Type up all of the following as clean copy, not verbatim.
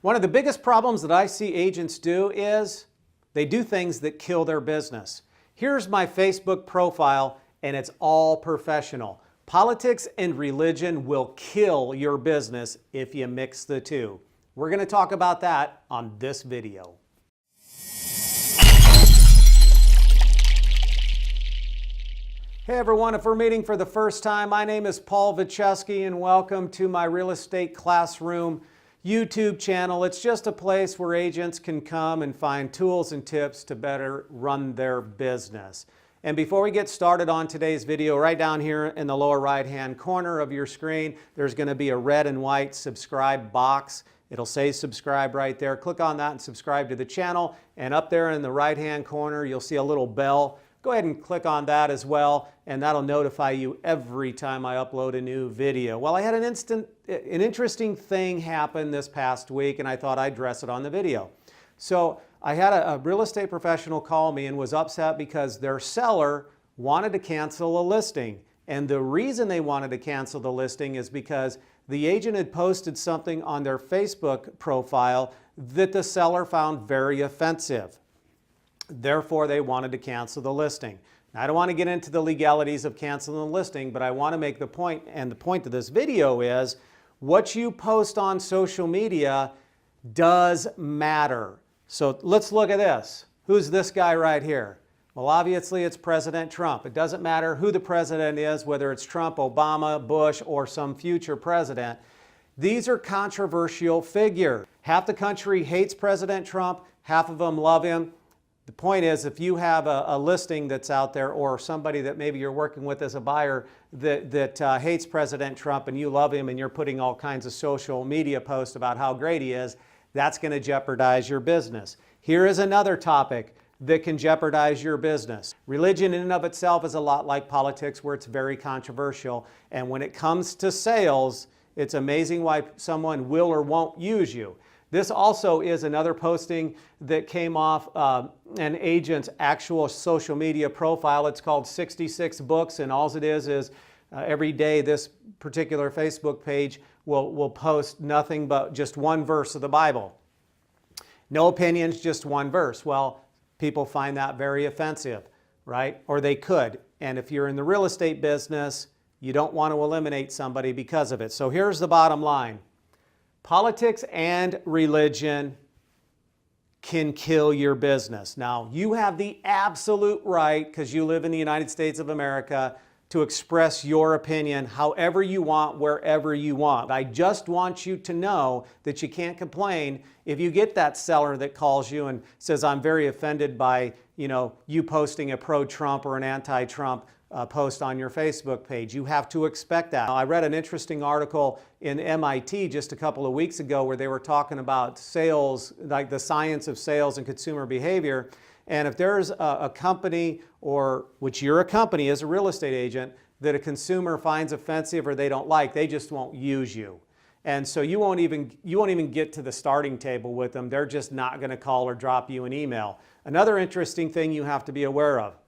One of the biggest problems that I see agents do is they do things that kill their business. Here's my Facebook profile, and it's all professional. Politics and religion will kill your business if you mix the two. We're going to talk about that on this video. Hey everyone, if we're meeting for the first time, my name is Paul Vacheski and welcome to my Real Estate Classroom YouTube channel. It's just a place where agents can come and find tools and tips to better run their business. And before we get started on today's video, right down here in the lower right-hand corner of your screen, there's going to be a red and white subscribe box. It'll say subscribe right there. Click on that and subscribe to the channel. And up there in the right-hand corner, you'll see a little bell. Go ahead and click on that as well, and that'll notify you every time I upload a new video. Well, I had an interesting thing happen this past week, and I thought I'd address it on the video. So I had a real estate professional call me and was upset because their seller wanted to cancel a listing. And the reason they wanted to cancel the listing is because the agent had posted something on their Facebook profile that the seller found very offensive. Therefore, they wanted to cancel the listing. Now, I don't want to get into the legalities of canceling the listing, but I want to make the point, and the point of this video is what you post on social media does matter. So let's look at this. Who's this guy right here? Well, obviously, it's President Trump. It doesn't matter who the president is, whether it's Trump, Obama, Bush, or some future president. These are controversial figures. Half the country hates President Trump, half of them love him. The point is, if you have a listing that's out there or somebody that maybe you're working with as a buyer that hates President Trump and you love him and you're putting all kinds of social media posts about how great he is, that's going to jeopardize your business. Here is another topic that can jeopardize your business. Religion in and of itself is a lot like politics where it's very controversial. And when it comes to sales, it's amazing why someone will or won't use you. This also is another posting that came off an agent's actual social media profile. It's called 66 Books, and all it is every day this particular Facebook page will post nothing but just one verse of the Bible. No opinions, just one verse. Well, people find that very offensive, right? Or they could. And if you're in the real estate business, you don't want to eliminate somebody because of it. So here's the bottom line. Politics and religion can kill your business. Now, you have the absolute right, because you live in the United States of America, to express your opinion however you want, wherever you want. I just want you to know that you can't complain if you get that seller that calls you and says, I'm very offended by you posting a pro-Trump or an anti-Trump post on your Facebook page. You have to expect that. I read an interesting article in MIT just a couple of weeks ago where they were talking about sales, like the science of sales and consumer behavior. And if there's a company, or which you're a company as a real estate agent, that a consumer finds offensive or they don't like, they just won't use you. And so you won't even get to the starting table with them. They're just not going to call or drop you an email. Another interesting thing you have to be aware of.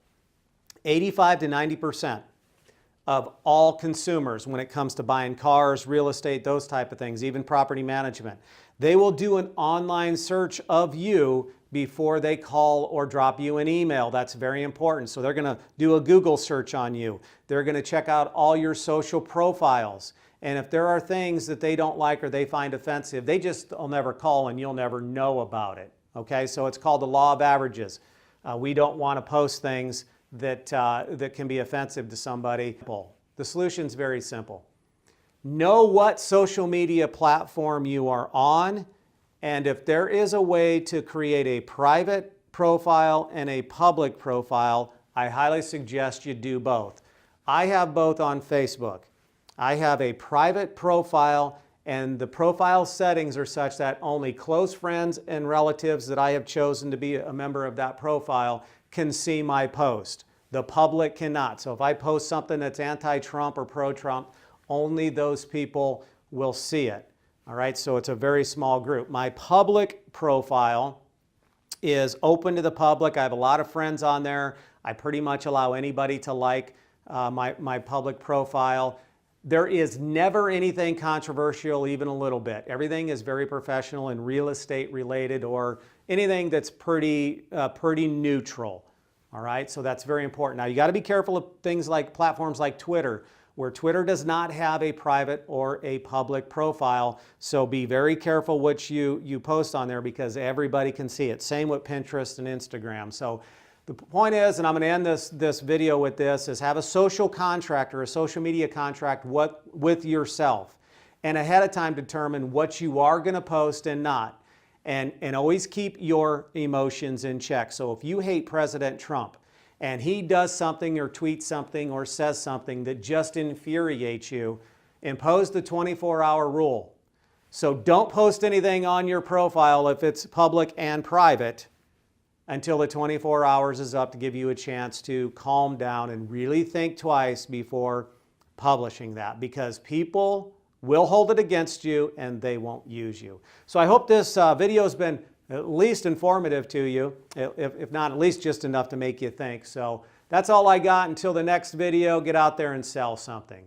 85 to 90% of all consumers, when it comes to buying cars, real estate, those type of things, even property management, they will do an online search of you before they call or drop you an email. That's very important. So they're going to do a Google search on you. They're going to check out all your social profiles. And if there are things that they don't like or they find offensive, they'll never call and you'll never know about it. Okay, so it's called the law of averages. We don't want to post things that can be offensive to somebody. The solution is very simple. Know what social media platform you are on, and if there is a way to create a private profile and a public profile, I highly suggest you do both. I have both on Facebook. I have a private profile, and the profile settings are such that only close friends and relatives that I have chosen to be a member of that profile can see my post. The public cannot. So if I post something that's anti-Trump or pro-Trump, only those people will see it. All right, so it's a very small group. My public profile is open to the public. I have a lot of friends on there. I pretty much allow anybody to like my public profile. There is never anything controversial, even a little bit. Everything is very professional and real estate related, or anything that's pretty neutral. All right, so that's very important. Now you got to be careful of things like platforms like Twitter, where Twitter does not have a private or a public profile. So be very careful what you post on there, because everybody can see it. Same with Pinterest and Instagram. So the point is, and I'm going to end this video with this, is have a social contract or a social media contract with yourself, and ahead of time determine what you are going to post and not. And always keep your emotions in check. So if you hate President Trump and he does something or tweets something or says something that just infuriates you, impose the 24-hour rule. So don't post anything on your profile if it's public and private until the 24 hours is up, to give you a chance to calm down and really think twice before publishing that, because people will hold it against you and they won't use you. So I hope this video has been at least informative to you, if not at least just enough to make you think. So that's all I got. Until the next video, get out there and sell something.